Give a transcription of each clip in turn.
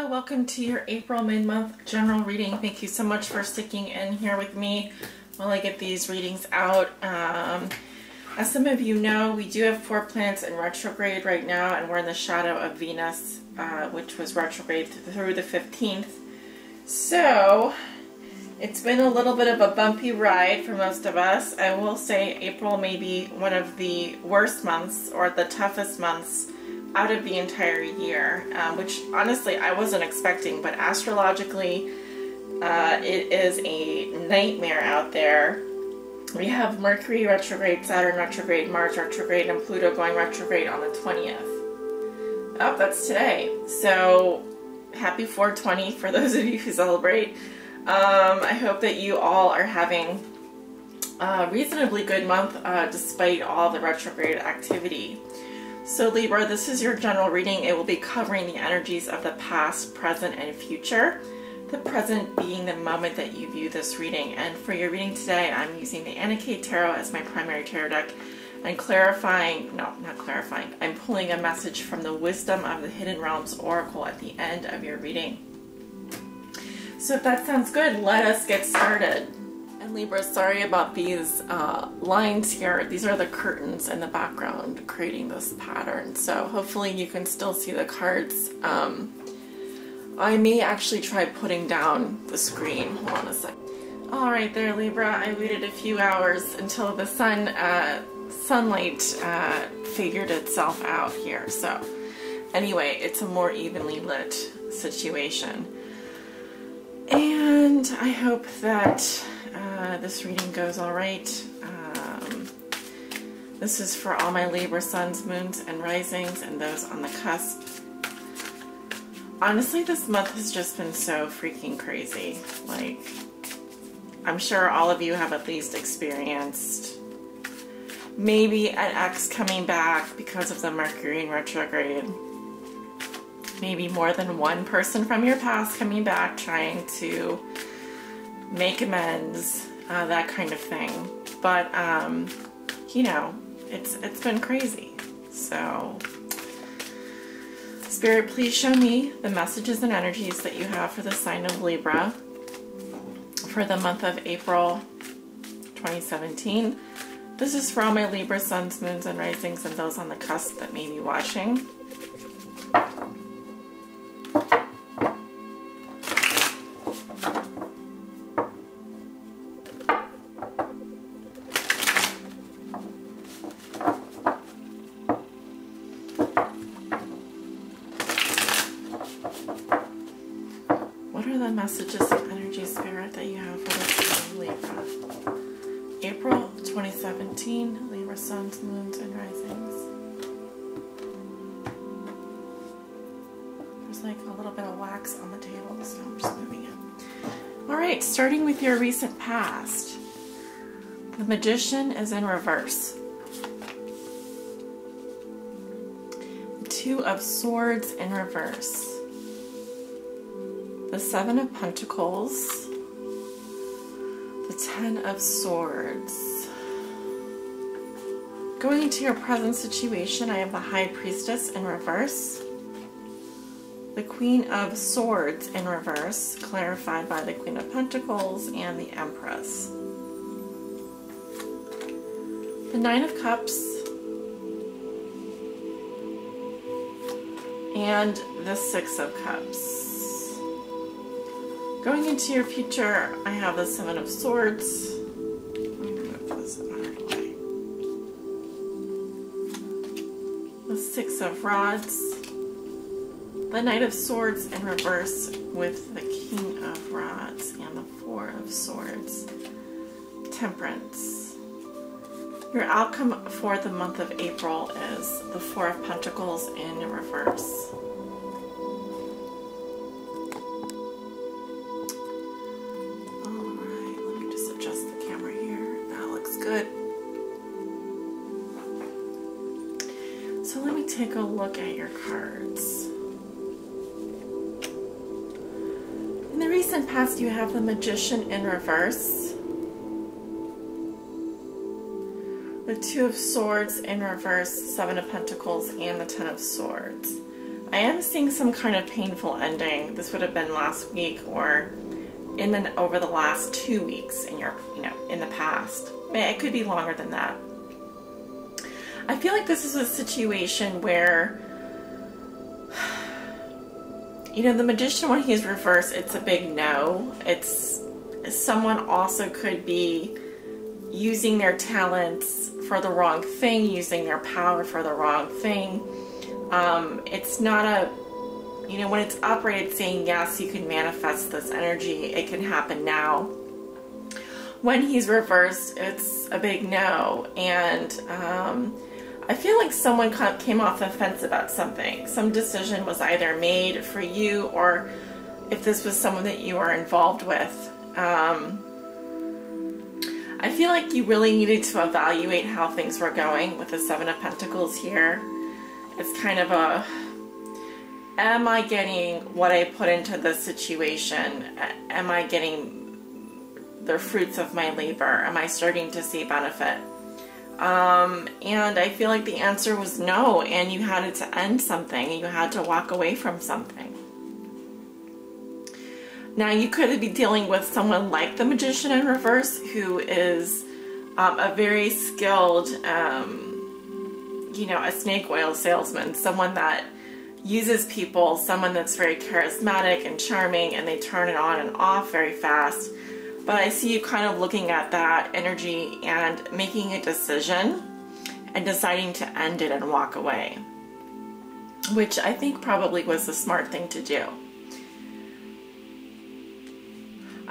welcome to your April mid-month general reading. Thank you so much for sticking in here with me while I get these readings out. As some of you know, we do have 4 planets in retrograde right now, and we're in the shadow of Venus, which was retrograde through the 15th. So it's been a little bit of a bumpy ride for most of us. I will say April may be one of the worst months or the toughest months out of the entire year, which honestly I wasn't expecting, but astrologically it is a nightmare out there. We have Mercury retrograde, Saturn retrograde, Mars retrograde, and Pluto going retrograde on the 20th. Oh, that's today. So happy 420 for those of you who celebrate. I hope that you all are having a reasonably good month despite all the retrograde activity. So Libra, this is your general reading. It will be covering the energies of the past, present, and future. The present being the moment that you view this reading. And for your reading today, I'm using the Anna Tarot as my primary tarot deck and I'm pulling a message from the Wisdom of the Hidden Realms Oracle at the end of your reading. So if that sounds good, let us get started. And Libra, sorry about these lines here. These are the curtains in the background creating this pattern. So hopefully you can still see the cards. I may actually try putting down the screen. Hold on a second. All right there, Libra. I waited a few hours until the sunlight figured itself out here. So anyway, it's a more evenly lit situation. And I hope that this reading goes all right. This is for all my Libra suns, moons, and risings, and those on the cusp. Honestly, this month has just been so freaking crazy. Like, I'm sure all of you have at least experienced maybe an ex coming back because of the Mercury in retrograde. Maybe more than one person from your past coming back trying to make amends, that kind of thing. But you know, it's been crazy. So Spirit, please show me the messages and energies that you have for the sign of Libra for the month of April 2017. This is for all my Libra suns, moons, and risings, and those on the cusp that may be watching. What are the messages and energy, Spirit, that you have for this Libra? April 2017, Libra suns, moons, and risings. There's like a little bit of wax on the table, so I'm just moving it. Alright, starting with your recent past. The Magician is in reverse. Two of Swords in reverse. The Seven of Pentacles, the Ten of Swords. Going into your present situation, I have the High Priestess in reverse, the Queen of Swords in reverse, clarified by the Queen of Pentacles, and the Empress. The Nine of Cups, and the Six of Cups. Going into your future, I have the Seven of Swords. Let me move this out of the way. The Six of Rods. The Knight of Swords in reverse with the King of Rods and the Four of Swords. Temperance. Your outcome for the month of April is the Four of Pentacles in reverse. So let me take a look at your cards. In the recent past, you have the Magician in reverse, the Two of Swords in reverse, Seven of Pentacles, and the Ten of Swords. I am seeing some kind of painful ending. This would have been last week or over the last 2 weeks in your, in the past. It could be longer than that. I feel like this is a situation where, the Magician, when he's reversed, it's a big no. It's someone also could be using their talents for the wrong thing, using their power for the wrong thing. It's not a, when it's upright, saying yes, you can manifest this energy. It can happen now. When he's reversed, it's a big no. And I feel like someone came off the fence about something. Some decision was either made for you, or if this was someone that you are involved with. I feel like you really needed to evaluate how things were going with the Seven of Pentacles here. It's kind of a, am I getting what I put into this situation? Am I getting the fruits of my labor? Am I starting to see benefit? And I feel like the answer was no, and you had to end something. You had to walk away from something. Now, you could be dealing with someone like the Magician in reverse, who is a very skilled, a snake oil salesman, someone that uses people, someone that's very charismatic and charming, and they turn it on and off very fast. But I see you kind of looking at that energy and making a decision and deciding to end it and walk away, which I think probably was the smart thing to do.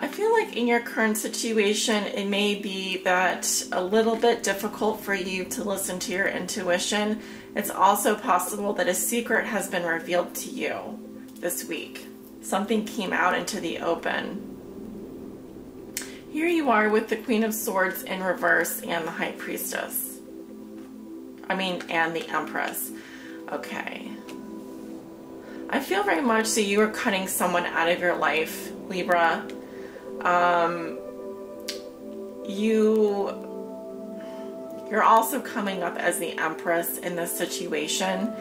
I feel like in your current situation, it may be that a little bit difficult for you to listen to your intuition. It's also possible that a secret has been revealed to you this week. Something came out into the open. Here you are with the Queen of Swords in reverse and the High Priestess. And the Empress. Okay. I feel very much so you are cutting someone out of your life, Libra. You're also coming up as the Empress in this situation.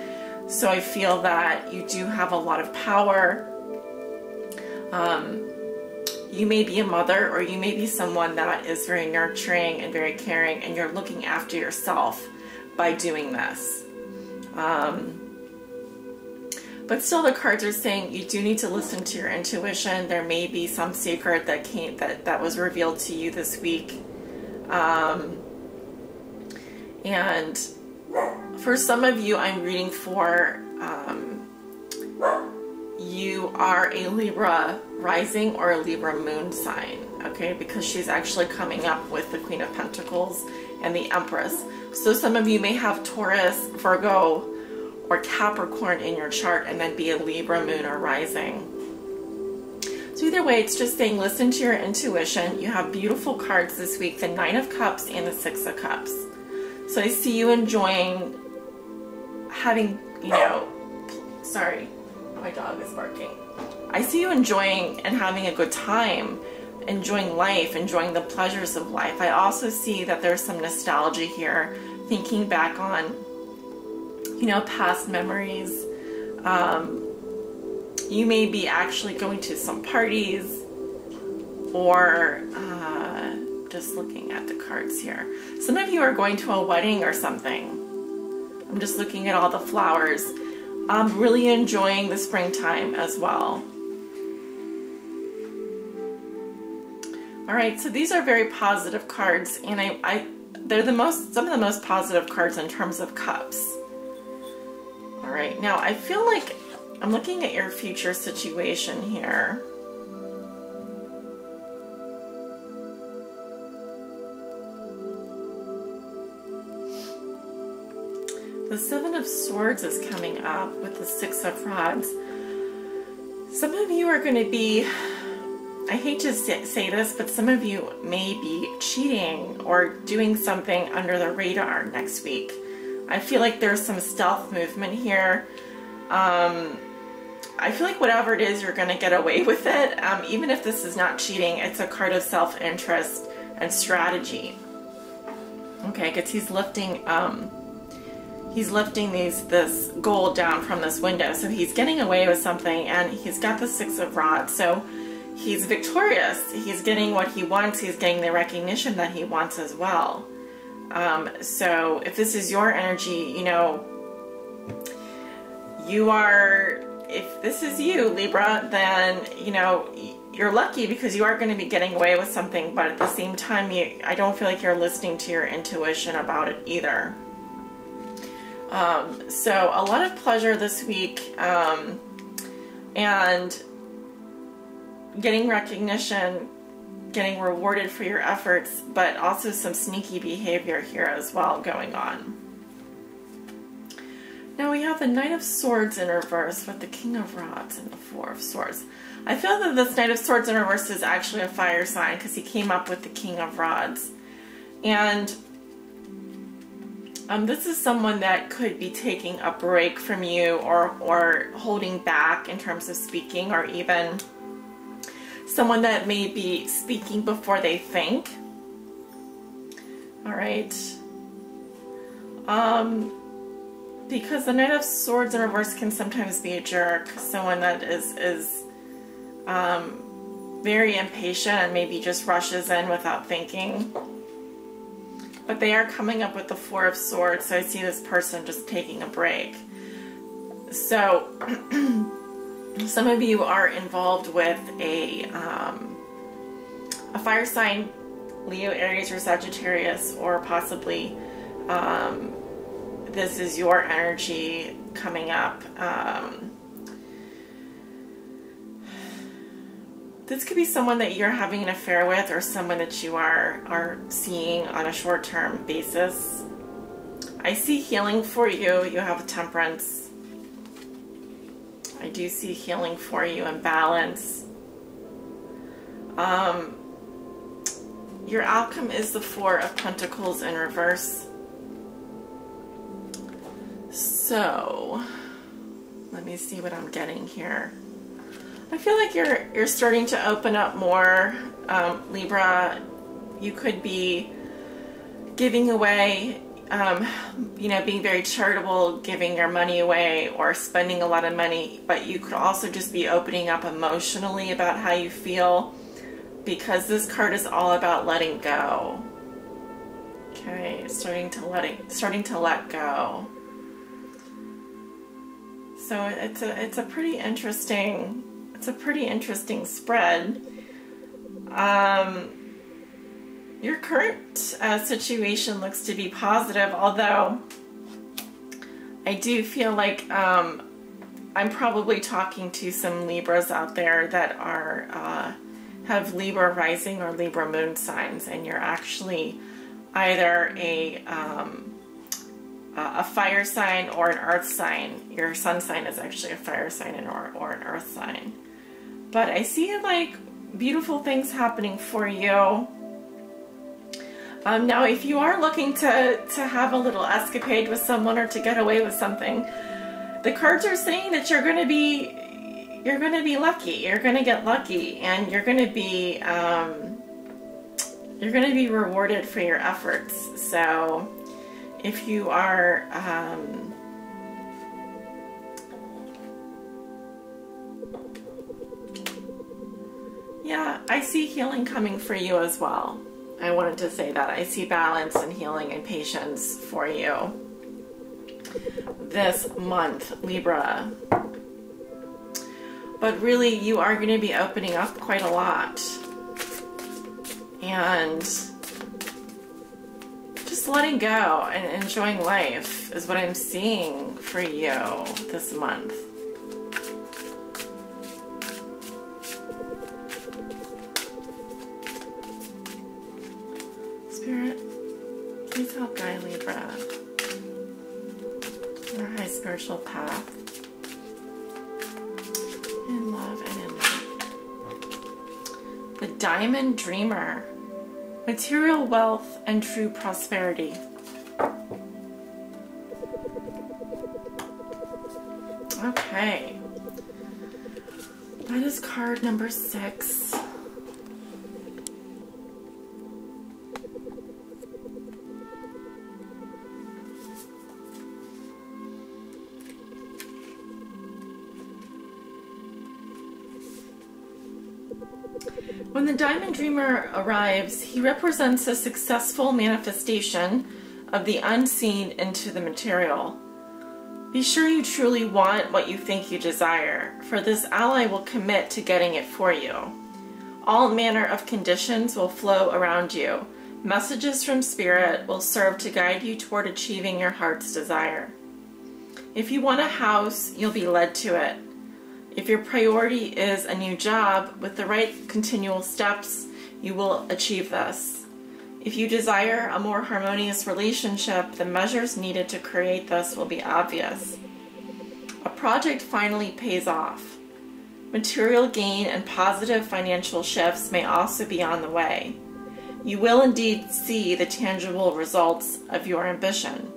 So I feel that you do have a lot of power. You may be a mother, or you may be someone that is very nurturing and very caring, and you're looking after yourself by doing this. But still, the cards are saying you do need to listen to your intuition. There may be some secret that was revealed to you this week. And for some of you, I'm reading for you are a Libra rising or a Libra moon sign, okay? Because she's actually coming up with the Queen of Pentacles and the Empress. So some of you may have Taurus, Virgo, or Capricorn in your chart, and then be a Libra moon or rising. So either way, it's just saying listen to your intuition. You have beautiful cards this week, the Nine of Cups and the Six of Cups. So I see you enjoying having, sorry, my dog is barking. I see you enjoying and having a good time, enjoying life, enjoying the pleasures of life. I also see that there's some nostalgia here, thinking back on, past memories. You may be actually going to some parties, or just looking at the cards here. Some of you are going to a wedding or something. I'm just looking at all the flowers. I'm really enjoying the springtime as well. All right, so these are very positive cards, and they're some of the most positive cards in terms of cups. All right, now I feel like I'm looking at your future situation here. The Seven of Swords is coming up with the Six of Rods. Some of you are going to be, I hate to say this, but some of you may be cheating or doing something under the radar next week. I feel like there's some stealth movement here. I feel like whatever it is, you're going to get away with it. Even if this is not cheating, it's a card of self-interest and strategy. Okay, because he's lifting he's lifting this gold down from this window. So he's getting away with something, and he's got the Six of Rods. So he's victorious. He's getting what he wants. He's getting the recognition that he wants as well. So if this is your energy, you know, if this is you, Libra, then, you know, you're lucky because you are going to be getting away with something, but at the same time, I don't feel like you're listening to your intuition about it either. So a lot of pleasure this week, and getting recognition, getting rewarded for your efforts, but also some sneaky behavior here as well going on. Now we have the Knight of Swords in reverse with the King of Rods and the Four of Swords. I feel that this Knight of Swords in reverse is actually a fire sign because he came up with the King of Rods. And this is someone that could be taking a break from you, or holding back in terms of speaking, or even someone that may be speaking before they think. All right. Because the Knight of Swords in reverse can sometimes be a jerk, someone that is very impatient and maybe just rushes in without thinking. But they are coming up with the Four of Swords, so I see this person just taking a break. So some of you are involved with a fire sign, Leo, Aries, or Sagittarius, or possibly this is your energy coming up. This could be someone that you're having an affair with, or someone that you are seeing on a short-term basis. I see healing for you. You have Temperance. I do see healing for you and balance. Your outcome is the Four of Pentacles in reverse. So, let me see what I'm getting here. I feel like you're starting to open up more, Libra. You could be giving away, you know, being very charitable, giving your money away, or spending a lot of money, but you could also just be opening up emotionally about how you feel, because this card is all about letting go. Okay, starting to let go. So it's a pretty interesting spread. Your current situation looks to be positive, although I do feel like I'm probably talking to some Libras out there that are have Libra rising or Libra moon signs, and you're actually either a fire sign or an earth sign. Your sun sign is actually a fire sign or an earth sign. But I see like beautiful things happening for you. Now, if you are looking to have a little escapade with someone or to get away with something, the cards are saying that you're going to be lucky. You're going to get lucky, and you're going to be rewarded for your efforts. So if you are yeah, I see healing coming for you as well. I wanted to say that. I see balance and healing and patience for you this month, Libra. But really, you are going to be opening up quite a lot. And just letting go and enjoying life is what I'm seeing for you this month. Spirit, please help guide Libra on our high spiritual path, in love and in light. The Diamond Dreamer, material wealth and true prosperity. Okay, that is card number 6. When the Diamond Dreamer arrives, he represents a successful manifestation of the unseen into the material. Be sure you truly want what you think you desire, for this ally will commit to getting it for you. All manner of conditions will flow around you. Messages from Spirit will serve to guide you toward achieving your heart's desire. If you want a house, you'll be led to it. If your priority is a new job, with the right continual steps, you will achieve this. If you desire a more harmonious relationship, the measures needed to create this will be obvious. A project finally pays off. Material gain and positive financial shifts may also be on the way. You will indeed see the tangible results of your ambition.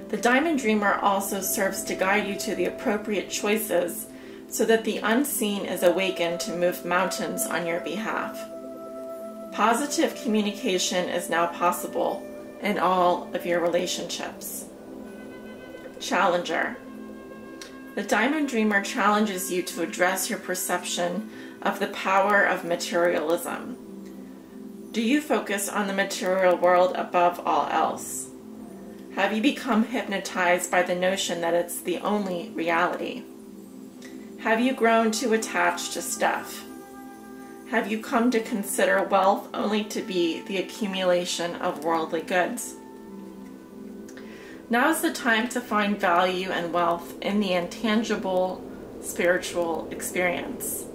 The Diamond Dreamer also serves to guide you to the appropriate choices so that the unseen is awakened to move mountains on your behalf. Positive communication is now possible in all of your relationships. Challenger. The Diamond Dreamer challenges you to address your perception of the power of materialism. Do you focus on the material world above all else? Have you become hypnotized by the notion that it's the only reality? Have you grown too attached to stuff? Have you come to consider wealth only to be the accumulation of worldly goods? Now is the time to find value and wealth in the intangible spiritual experience.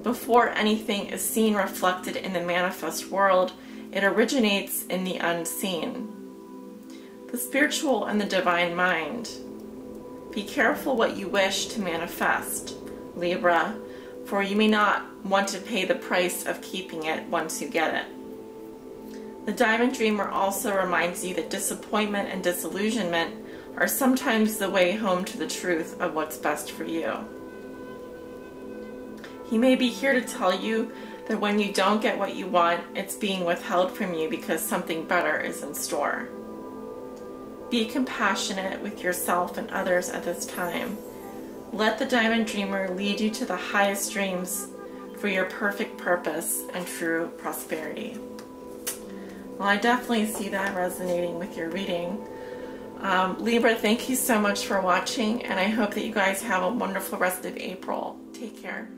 Before anything is seen reflected in the manifest world, it originates in the unseen. The spiritual and the divine mind. Be careful what you wish to manifest, Libra, for you may not want to pay the price of keeping it once you get it. The Diamond Dreamer also reminds you that disappointment and disillusionment are sometimes the way home to the truth of what's best for you. He may be here to tell you that when you don't get what you want, it's being withheld from you because something better is in store. Be compassionate with yourself and others at this time. Let the Diamond Dreamer lead you to the highest dreams for your perfect purpose and true prosperity. Well, I definitely see that resonating with your reading. Libra, thank you so much for watching, and I hope that you guys have a wonderful rest of April. Take care.